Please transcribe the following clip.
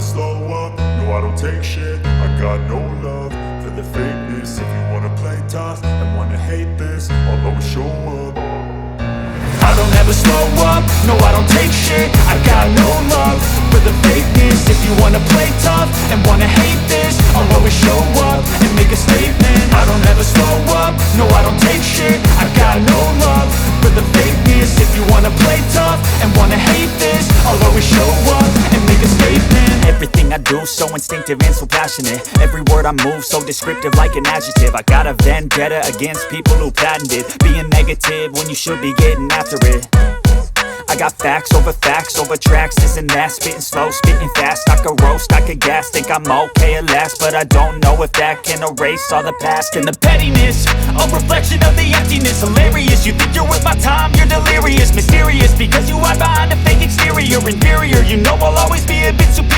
slow up, no I don't take shit. I got no love for the fakeness. If you wanna play tough and wanna hate this, I'll always show up. I don't ever slow up, no I don't take shit. I got no love for the fakeness. If you wanna play tough and wanna hate this, I'll always show up and make a statement. I don't ever slow up, no I don't take shit. I got no love for the fakeness. If you wanna play tough and wanna hate this, I'll always show up and make a statement. Everything I do so instinctive and so passionate. Every word I move so descriptive like an adjective. I got a vendetta against people who patented being negative when you should be getting after it. I got facts over tracks, this and that. Spitting slow, spitting fast. I could roast, I could gas. Think I'm okay at last, but I don't know if that can erase all the past. And the pettiness, a reflection of the emptiness. Hilarious, you think you're worth my time, you're delirious. Mysterious, because you hide behind a fake exterior. Inferior, you know I'll always be a bit superior.